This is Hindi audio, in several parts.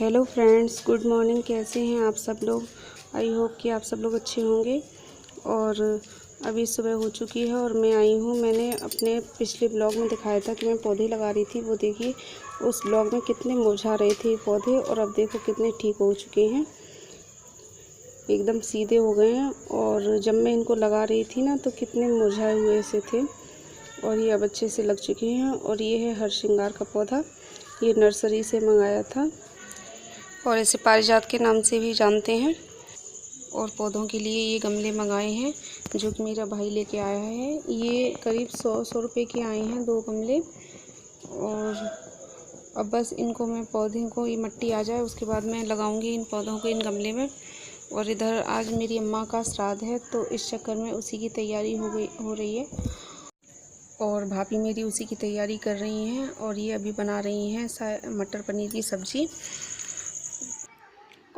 Hello friends, good morning. कैसे हैं आप सब लोग? आई होप कि आप सब लोग अच्छे होंगे। और अभी सुबह हो चुकी है और मैं आई हूँ। मैंने अपने पिछले ब्लॉग में दिखाया था कि मैं पौधे लगा रही थी। वो देखिए, उस ब्लॉग में कितने मुरझा रहे थे पौधे, और अब देखो कितने ठीक हो चुके हैं, एकदम सीधे हो गए हैं। और जब मैं इनको लगा रही थी ना, तो कितने मुरझाए हुए से थे, और ये अब अच्छे से लग चुके हैं। और ये है हर श्रृंगार का पौधा, ये नर्सरी से मंगाया था और इसे पारिजात के नाम से भी जानते हैं। और पौधों के लिए ये गमले मंगाए हैं जो कि मेरा भाई लेके आया है। ये करीब 100 रुपये के आए हैं 2 गमले। और अब बस इनको मैं पौधे को ये मिट्टी आ जाए, उसके बाद मैं लगाऊंगी इन पौधों को इन गमले में। और इधर आज मेरी अम्मा का श्राद्ध है, तो इस चक्कर में उसी की तैयारी हो रही है। और भाभी मेरी उसी की तैयारी कर रही हैं। और ये अभी बना रही हैं मटर पनीर की सब्ज़ी।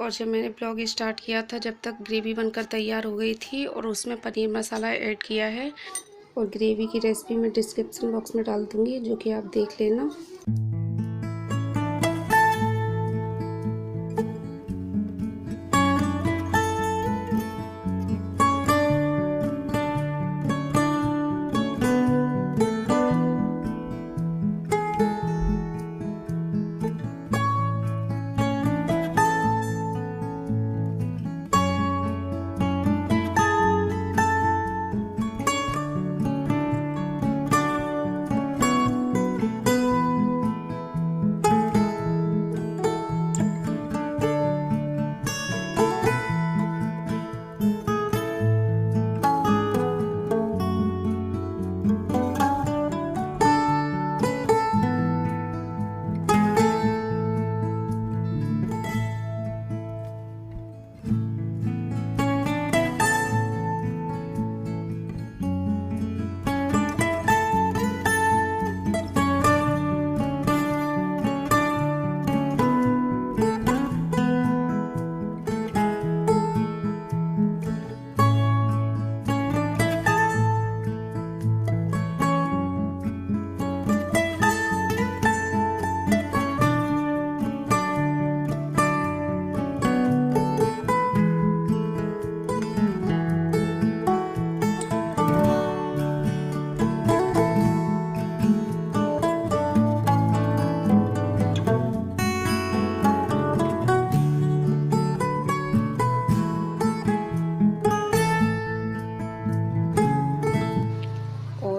और जब मैंने ब्लॉग स्टार्ट किया था, जब तक ग्रेवी बनकर तैयार हो गई थी, और उसमें पनीर मसाला ऐड किया है। और ग्रेवी की रेसिपी मैं डिस्क्रिप्शन बॉक्स में डाल दूँगी, जो कि आप देख लेना।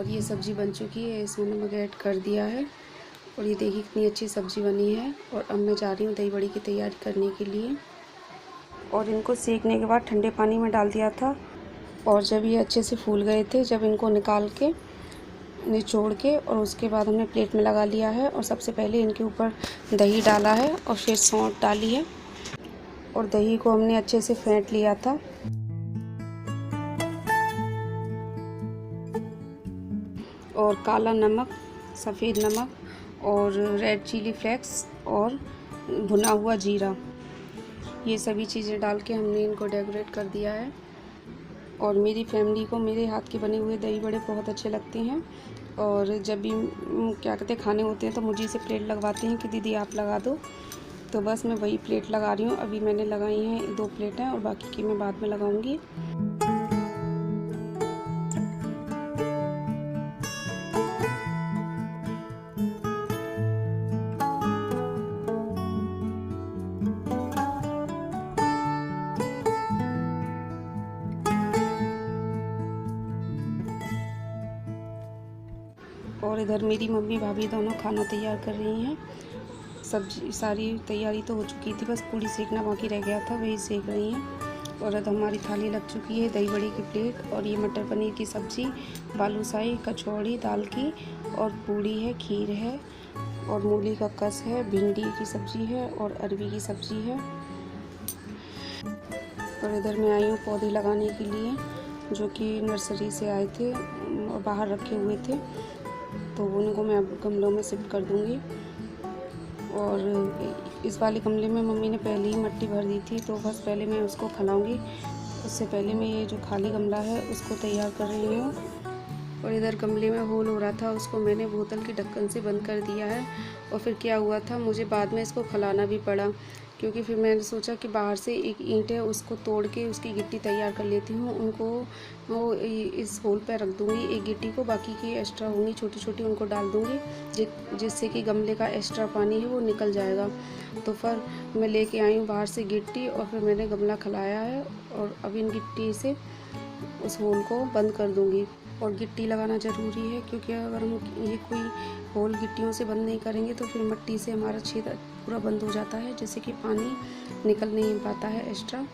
ये सब्ज़ी बन चुकी है, इसमें नमक ऐड कर दिया है। और ये देखिए कितनी अच्छी सब्ज़ी बनी है। और अब मैं जा रही हूँ दही बड़ी की तैयारी करने के लिए। और इनको सेकने के बाद ठंडे पानी में डाल दिया था। और जब ये अच्छे से फूल गए थे, जब इनको निकाल के निचोड़ के, और उसके बाद हमने प्लेट में लगा लिया है। और सबसे पहले इनके ऊपर दही डाला है, और फिर सौंठ डाली है। और दही को हमने अच्छे से फेंट लिया था। और काला नमक, सफ़ेद नमक, और रेड चिली फ्लेक्स, और भुना हुआ जीरा, ये सभी चीज़ें डाल के हमने इनको डेकोरेट कर दिया है। और मेरी फैमिली को मेरे हाथ के बने हुए दही बड़े बहुत अच्छे लगते हैं। और जब भी क्या कहते हैं खाने होते हैं, तो मुझे से प्लेट लगवाते हैं कि दीदी आप लगा दो। तो बस मैं वही प्लेट लगा रही हूँ। अभी मैंने लगाई हैं 2 प्लेटें, और बाकी की मैं बाद में लगाऊंगी। और इधर मेरी मम्मी भाभी दोनों खाना तैयार कर रही हैं। सब्जी सारी तैयारी तो हो चुकी थी, बस पूड़ी सेकना बाकी रह गया था, वही सेक रही हैं। और अब हमारी थाली लग चुकी है, दही बड़ी की प्लेट, और ये मटर पनीर की सब्ज़ी, बालूशाही, कचौड़ी दाल की, और पूड़ी है, खीर है, और मूली का कस है, भिंडी की सब्ज़ी है, और अरबी की सब्ज़ी है। और इधर मैं आई हूँ पौधे लगाने के लिए, जो कि नर्सरी से आए थे और बाहर रखे हुए थे, तो उनको मैं अब गमलों में शिफ्ट कर दूँगी। और इस वाले गमले में मम्मी ने पहले ही मिट्टी भर दी थी, तो बस पहले मैं उसको फैलाऊँगी। उससे पहले मैं ये जो खाली गमला है उसको तैयार कर रही हूँ। और इधर गमले में होल हो रहा था, उसको मैंने बोतल के ढक्कन से बंद कर दिया है। और फिर क्या हुआ था, मुझे बाद में इसको खिलाना भी पड़ा, क्योंकि फिर मैंने सोचा कि बाहर से एक ईंट है उसको तोड़ के उसकी गिट्टी तैयार कर लेती हूँ। उनको वो इस होल पर रख दूँगी एक गिट्टी को, बाकी की एक्स्ट्रा होंगी छोटी छोटी उनको डाल दूँगी, जिससे कि गमले का एक्स्ट्रा पानी है वो निकल जाएगा। तो फिर मैं लेके आई हूँ बाहर से गिट्टी, और फिर मैंने गमला खिलाया है, और अब इन गिट्टी से उस होल को बंद कर दूँगी। और गिट्टी लगाना ज़रूरी है, क्योंकि अगर हम ये कोई होल गिट्टियों से बंद नहीं करेंगे तो फिर मिट्टी से हमारा छेद पूरा बंद हो जाता है, जिससे कि पानी निकल नहीं पाता है एक्स्ट्रा।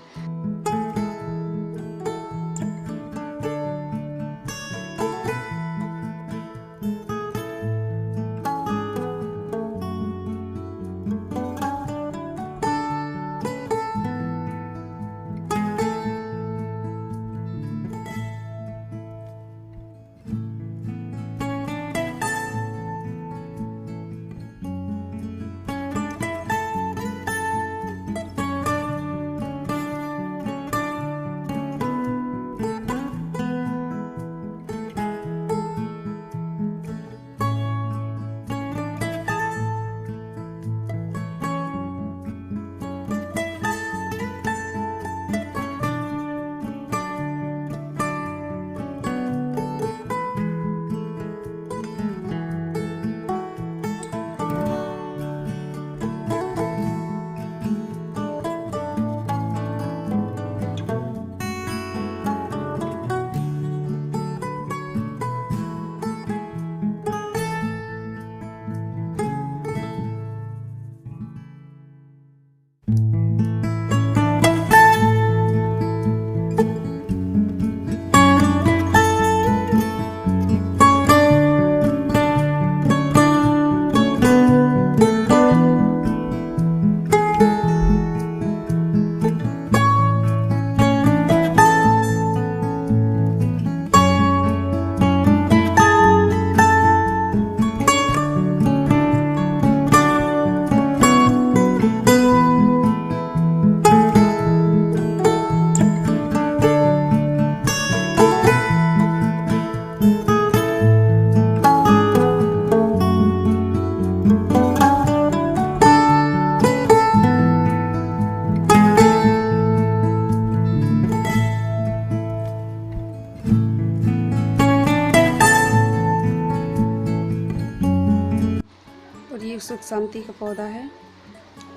और ये सुख शांति का पौधा है,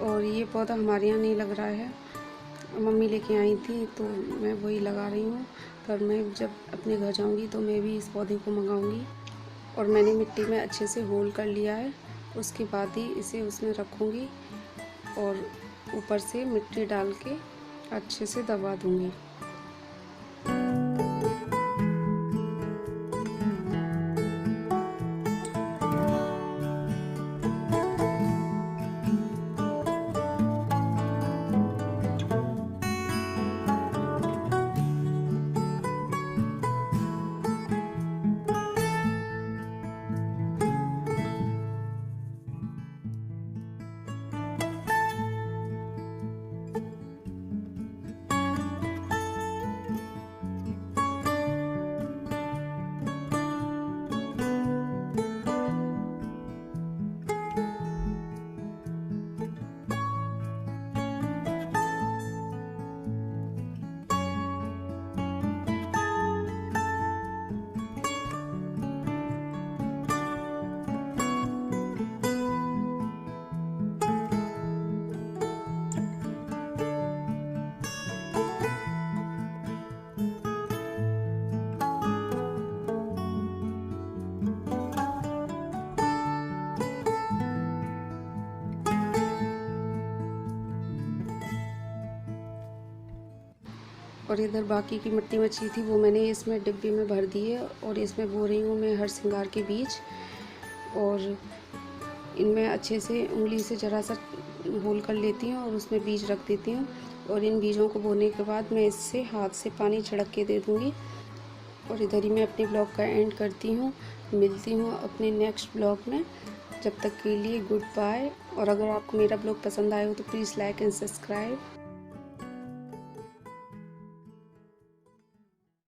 और ये पौधा हमारे यहाँ नहीं लग रहा है, मम्मी लेके आई थी तो मैं वही लगा रही हूँ। पर मैं जब अपने घर जाऊँगी तो मैं भी इस पौधे को मंगाऊँगी। और मैंने मिट्टी में अच्छे से होल कर लिया है, उसके बाद ही इसे उसमें रखूँगी और ऊपर से मिट्टी डाल के अच्छे से दबा दूँगी। और इधर बाकी की मिट्टी बची थी वो मैंने इसमें डिब्बे में भर दी है, और इसमें बो रही हूँ मैं हर श्रृंगार के बीज। और इनमें अच्छे से उंगली से ज़रा सा होल कर लेती हूँ और उसमें बीज रख देती हूँ। और इन बीजों को बोने के बाद मैं इससे हाथ से पानी छिड़क के दे दूँगी। और इधर ही मैं अपने ब्लॉग का एंड करती हूँ। मिलती हूँ अपने नेक्स्ट ब्लॉग में, जब तक के लिए गुड बाय। और अगर आपको मेरा ब्लॉग पसंद आया हो तो प्लीज़ लाइक एंड सब्सक्राइब।